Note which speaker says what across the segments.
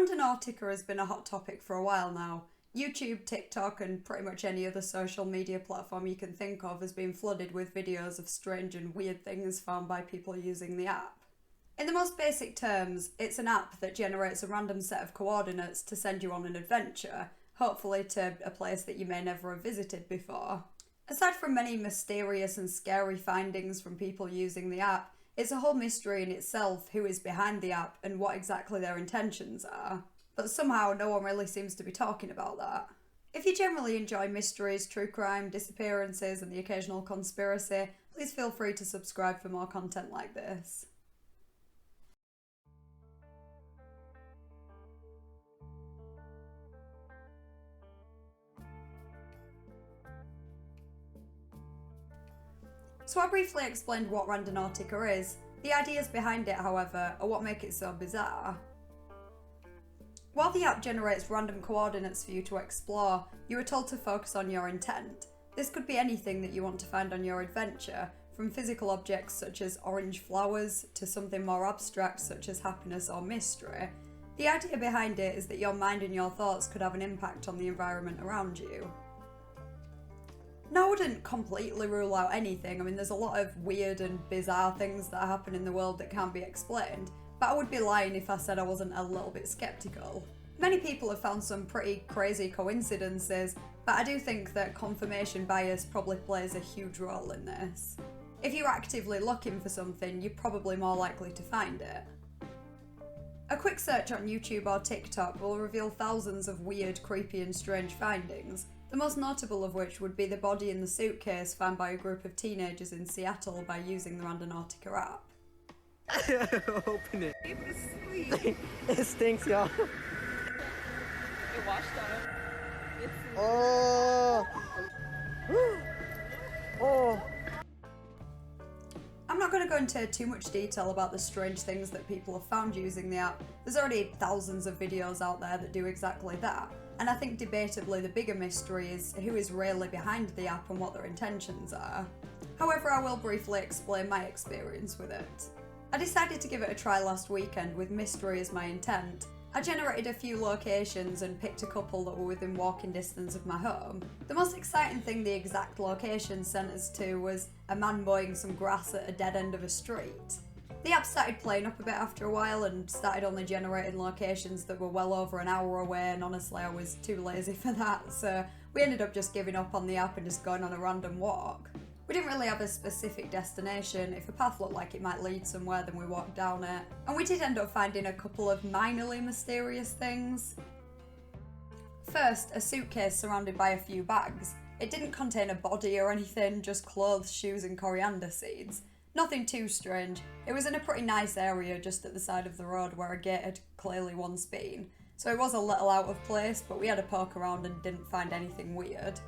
Speaker 1: Randonautica has been a hot topic for a while now. YouTube, TikTok, and pretty much any other social media platform you can think of has been flooded with videos of strange and weird things found by people using the app. In the most basic terms, it's an app that generates a random set of coordinates to send you on an adventure, hopefully to a place that you may never have visited before. Aside from many mysterious and scary findings from people using the app, it's a whole mystery in itself who is behind the app and what exactly their intentions are. But somehow no one really seems to be talking about that. If you generally enjoy mysteries, true crime, disappearances and the occasional conspiracy, please feel free to subscribe for more content like this. So I briefly explained what Randonautica is. The ideas behind it, however, are what make it so bizarre. While the app generates random coordinates for you to explore, you are told to focus on your intent. This could be anything that you want to find on your adventure, from physical objects such as orange flowers to something more abstract such as happiness or mystery. The idea behind it is that your mind and your thoughts could have an impact on the environment around you. Now, I wouldn't completely rule out anything. I mean, there's a lot of weird and bizarre things that happen in the world that can't be explained, but I would be lying if I said I wasn't a little bit skeptical. Many people have found some pretty crazy coincidences, but I do think that confirmation bias probably plays a huge role in this. If you're actively looking for something, you're probably more likely to find it. A quick search on YouTube or TikTok will reveal thousands of weird, creepy and strange findings, the most notable of which would be the body in the suitcase found by a group of teenagers in Seattle by using the Randonautica app.
Speaker 2: Open it. It stinks, y'all.
Speaker 3: It washed out.
Speaker 2: Oh. Oh.
Speaker 1: I'm not going to go into too much detail about the strange things that people have found using the app. There's already thousands of videos out there that do exactly that. And I think debatably the bigger mystery is who is really behind the app and what their intentions are. However, I will briefly explain my experience with it. I decided to give it a try last weekend with mystery as my intent. I generated a few locations and picked a couple that were within walking distance of my home. The most exciting thing the exact location sent us to was a man mowing some grass at a dead end of a street. The app started playing up a bit after a while and started only generating locations that were well over an hour away, and honestly I was too lazy for that, so we ended up just giving up on the app and just going on a random walk. We didn't really have a specific destination. If a path looked like it might lead somewhere, then we walked down it. And we did end up finding a couple of minorly mysterious things. First, a suitcase surrounded by a few bags. It didn't contain a body or anything, just clothes, shoes and coriander seeds. Nothing too strange. It was in a pretty nice area just at the side of the road where a gate had clearly once been. So it was a little out of place, but we had a poke around and didn't find anything weird.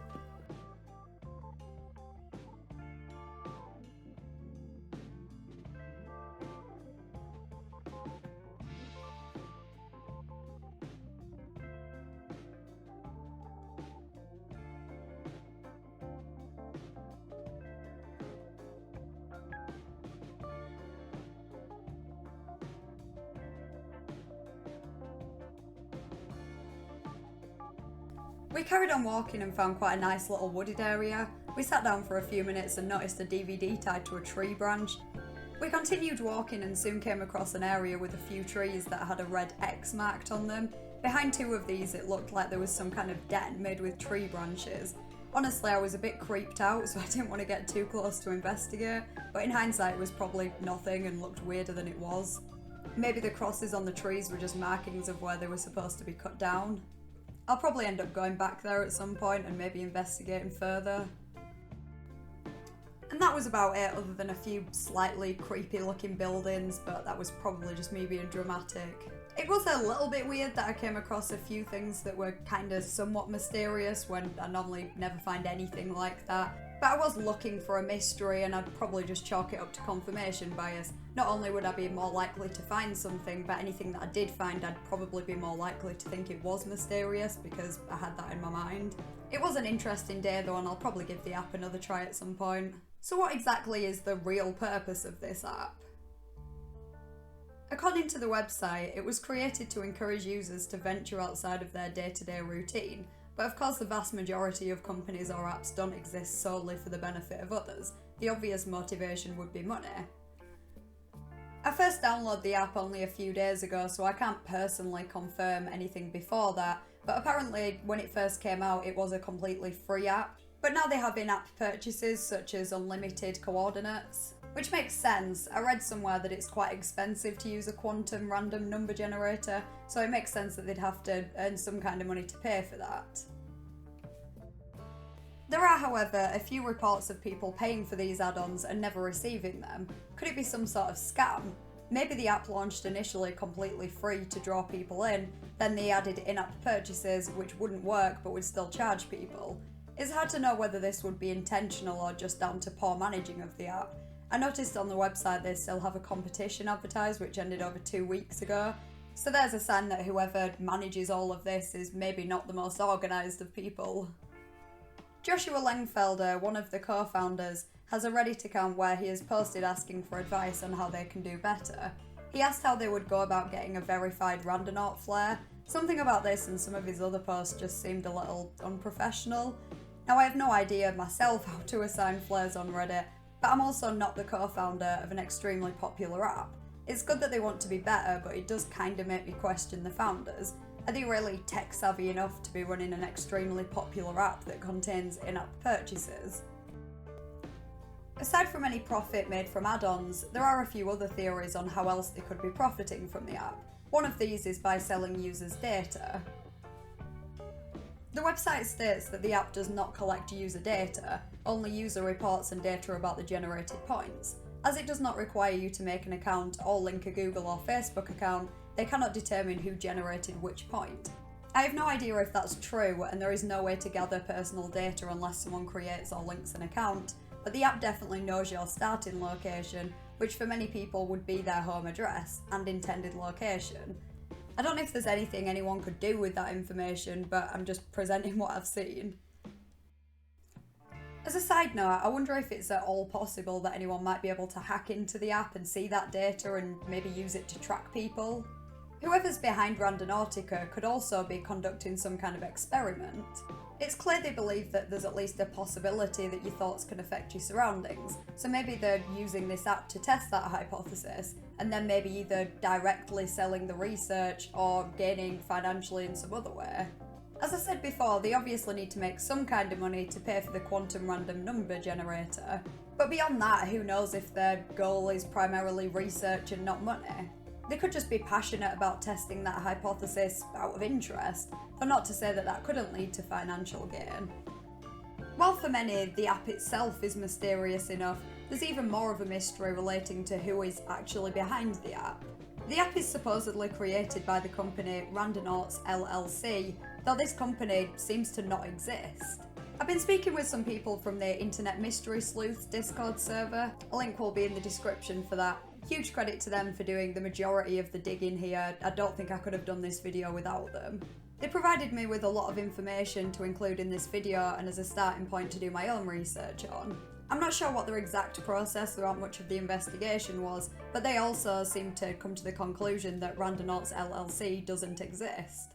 Speaker 1: We carried on walking and found quite a nice little wooded area. We sat down for a few minutes and noticed a DVD tied to a tree branch. We continued walking and soon came across an area with a few trees that had a red X marked on them. Behind two of these it looked like there was some kind of den made with tree branches. Honestly, I was a bit creeped out, so I didn't want to get too close to investigate, but in hindsight it was probably nothing and looked weirder than it was. Maybe the crosses on the trees were just markings of where they were supposed to be cut down. I'll probably end up going back there at some point and maybe investigating further. And that was about it, other than a few slightly creepy looking buildings, but that was probably just me being dramatic. It was a little bit weird that I came across a few things that were kind of somewhat mysterious when I normally never find anything like that. But I was looking for a mystery and I'd probably just chalk it up to confirmation bias. Not only would I be more likely to find something, but anything that I did find I'd probably be more likely to think it was mysterious because I had that in my mind. It was an interesting day though, and I'll probably give the app another try at some point. So what exactly is the real purpose of this app? According to the website, it was created to encourage users to venture outside of their day-to-day routine, but of course the vast majority of companies or apps don't exist solely for the benefit of others. The obvious motivation would be money. I first downloaded the app only a few days ago, so I can't personally confirm anything before that, but apparently when it first came out it was a completely free app. But now they have in-app purchases such as unlimited coordinates, which makes sense. I read somewhere that it's quite expensive to use a quantum random number generator, so it makes sense that they'd have to earn some kind of money to pay for that. There are, however, a few reports of people paying for these add-ons and never receiving them. Could it be some sort of scam? Maybe the app launched initially completely free to draw people in, then they added in-app purchases which wouldn't work but would still charge people. It's hard to know whether this would be intentional or just down to poor managing of the app. I noticed on the website they still have a competition advertised which ended over 2 weeks ago, so there's a sign that whoever manages all of this is maybe not the most organised of people. Joshua Lengfelder, one of the co-founders, has a Reddit account where he has posted asking for advice on how they can do better. He asked how they would go about getting a verified Randonaut flare. Something about this and some of his other posts just seemed a little unprofessional. Now I have no idea myself how to assign flares on Reddit, but I'm also not the co-founder of an extremely popular app. It's good that they want to be better, but it does kinda make me question the founders. Are they really tech savvy enough to be running an extremely popular app that contains in-app purchases? Aside from any profit made from add-ons, there are a few other theories on how else they could be profiting from the app. One of these is by selling users data. The website states that the app does not collect user data, only user reports and data about the generated points. As it does not require you to make an account or link a Google or Facebook account, they cannot determine who generated which point. I have no idea if that's true, and there is no way to gather personal data unless someone creates or links an account, but the app definitely knows your starting location, which for many people would be their home address and intended location. I don't know if there's anything anyone could do with that information, but I'm just presenting what I've seen. As a side note, I wonder if it's at all possible that anyone might be able to hack into the app and see that data and maybe use it to track people. Whoever's behind Randonautica could also be conducting some kind of experiment. It's clear they believe that there's at least a possibility that your thoughts can affect your surroundings, so maybe they're using this app to test that hypothesis, and then maybe either directly selling the research or gaining financially in some other way. As I said before, they obviously need to make some kind of money to pay for the quantum random number generator, but beyond that, who knows if their goal is primarily research and not money. They could just be passionate about testing that hypothesis out of interest, though not to say that that couldn't lead to financial gain. While for many, the app itself is mysterious enough, there's even more of a mystery relating to who is actually behind the app. The app is supposedly created by the company Randonautica LLC, though this company seems to not exist. I've been speaking with some people from the Internet Mystery Sleuth Discord server. A link will be in the description for that. Huge credit to them for doing the majority of the digging here. I don't think I could have done this video without them. They provided me with a lot of information to include in this video and as a starting point to do my own research on. I'm not sure what their exact process throughout much of the investigation was, but they also seemed to come to the conclusion that Randonautica LLC doesn't exist.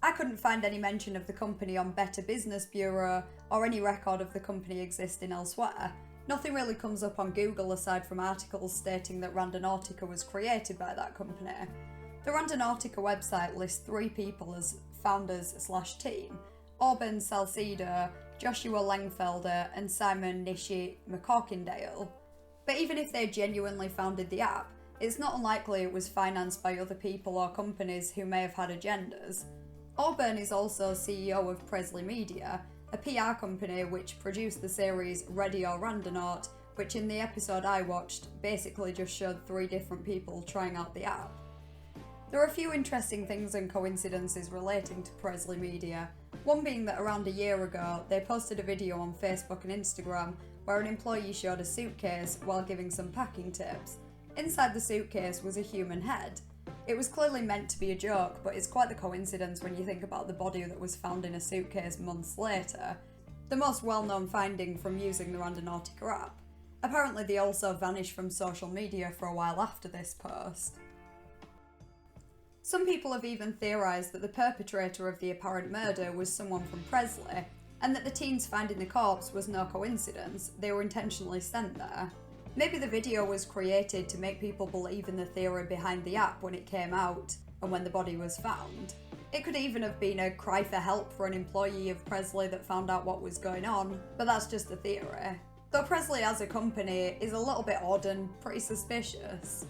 Speaker 1: I couldn't find any mention of the company on Better Business Bureau or any record of the company existing elsewhere. Nothing really comes up on Google aside from articles stating that Randonautica was created by that company. The Randonautica website lists 3 people as founders/team: Auburn Salcedo, Joshua Lengfelder, and Simon Nishi McCorkindale. But even if they genuinely founded the app, it's not unlikely it was financed by other people or companies who may have had agendas. Auburn is also CEO of Presley Media, a PR company which produced the series Ready or Randonaut, which in the episode I watched basically just showed 3 different people trying out the app. There are a few interesting things and coincidences relating to Presley Media, one being that around a year ago they posted a video on Facebook and Instagram where an employee showed a suitcase while giving some packing tips. Inside the suitcase was a human head. It was clearly meant to be a joke, but it's quite the coincidence when you think about the body that was found in a suitcase months later. The most well-known finding from using the Randonautica app. Apparently they also vanished from social media for a while after this post. Some people have even theorised that the perpetrator of the apparent murder was someone from Presley, and that the teens finding the corpse was no coincidence, they were intentionally sent there. Maybe the video was created to make people believe in the theory behind the app when it came out, and when the body was found. It could even have been a cry for help for an employee of Presley that found out what was going on, but that's just a theory. Though Presley as a company is a little bit odd and pretty suspicious.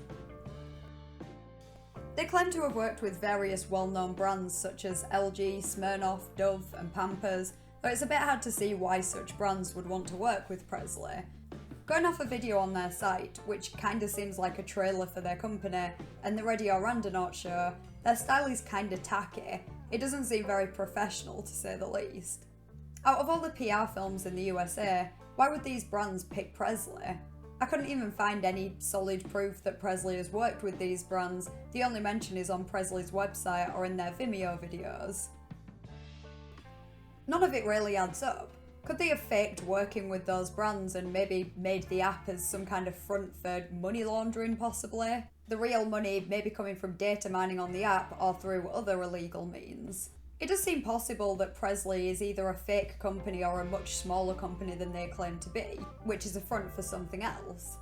Speaker 1: They claim to have worked with various well-known brands such as LG, Smirnoff, Dove and Pampers, though it's a bit hard to see why such brands would want to work with Presley. Going off a video on their site, which kinda seems like a trailer for their company, and the Radio Randonaut show, their style is kinda tacky. It doesn't seem very professional to say the least. Out of all the PR films in the USA, why would these brands pick Presley? I couldn't even find any solid proof that Presley has worked with these brands. The only mention is on Presley's website or in their Vimeo videos. None of it really adds up. Could they have faked working with those brands and maybe made the app as some kind of front for money laundering possibly? The real money maybe coming from data mining on the app or through other illegal means. It does seem possible that Presley is either a fake company or a much smaller company than they claim to be, which is a front for something else.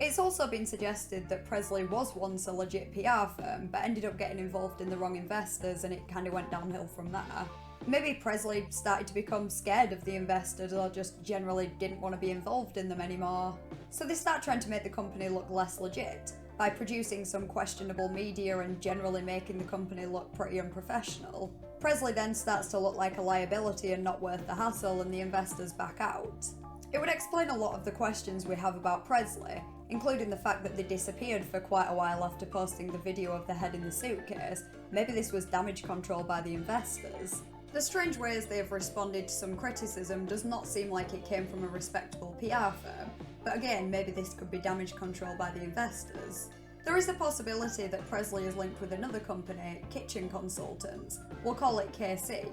Speaker 1: It's also been suggested that Presley was once a legit PR firm, but ended up getting involved in the wrong investors and it kind of went downhill from there. Maybe Presley started to become scared of the investors or just generally didn't want to be involved in them anymore. So they start trying to make the company look less legit, by producing some questionable media and generally making the company look pretty unprofessional. Presley then starts to look like a liability and not worth the hassle, and the investors back out. It would explain a lot of the questions we have about Presley, including the fact that they disappeared for quite a while after posting the video of the head in the suitcase. Maybe this was damage control by the investors. The strange ways they have responded to some criticism does not seem like it came from a respectable PR firm, but again, maybe this could be damage control by the investors. There is a possibility that Presley is linked with another company, Kitchen Consultants. We'll call it KC.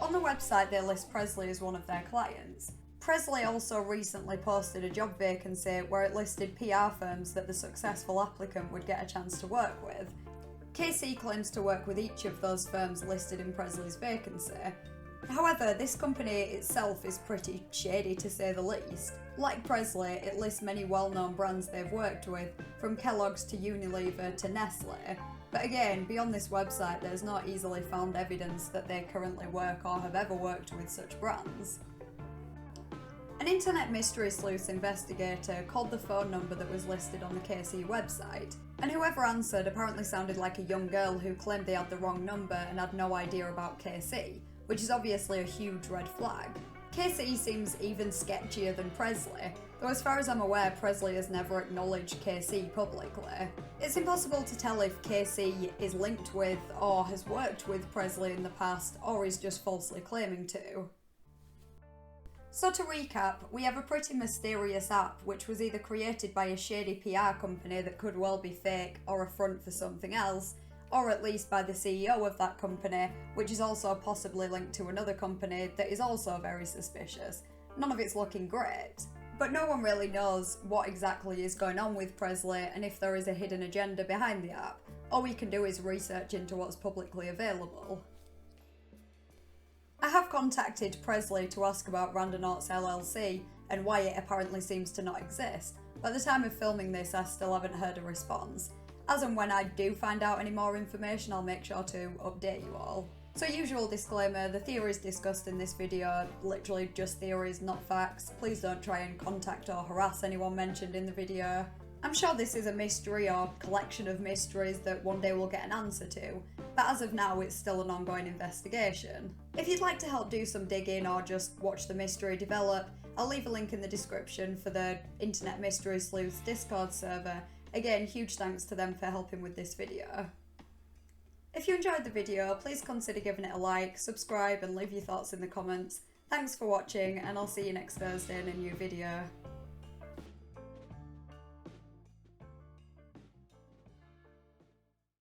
Speaker 1: On the website they list Presley as one of their clients. Presley also recently posted a job vacancy where it listed PR firms that the successful applicant would get a chance to work with. KC claims to work with each of those firms listed in Presley's vacancy. However, this company itself is pretty shady to say the least. Like Presley, it lists many well-known brands they've worked with, from Kellogg's to Unilever to Nestle. But again, beyond this website, there's not easily found evidence that they currently work or have ever worked with such brands. An internet mystery sleuth investigator called the phone number that was listed on the KC website, and whoever answered apparently sounded like a young girl who claimed they had the wrong number and had no idea about KC, which is obviously a huge red flag. KC seems even sketchier than Presley, though as far as I'm aware Presley has never acknowledged KC publicly. It's impossible to tell if KC is linked with or has worked with Presley in the past, or is just falsely claiming to. So to recap, we have a pretty mysterious app which was either created by a shady PR company that could well be fake or a front for something else, or at least by the CEO of that company, which is also possibly linked to another company that is also very suspicious. None of it's looking great. But no one really knows what exactly is going on with Presley and if there is a hidden agenda behind the app. All we can do is research into what's publicly available. I have contacted Presley to ask about Randonautica LLC and why it apparently seems to not exist, but at the time of filming this I still haven't heard a response. As and when I do find out any more information, I'll make sure to update you all. So usual disclaimer, the theories discussed in this video are literally just theories, not facts. Please don't try and contact or harass anyone mentioned in the video. I'm sure this is a mystery or collection of mysteries that one day we'll get an answer to, but as of now it's still an ongoing investigation. If you'd like to help do some digging or just watch the mystery develop, I'll leave a link in the description for the Internet Mystery Sleuth's Discord server. Again, huge thanks to them for helping with this video. If you enjoyed the video, please consider giving it a like, subscribe and leave your thoughts in the comments. Thanks for watching and I'll see you next Thursday in a new video.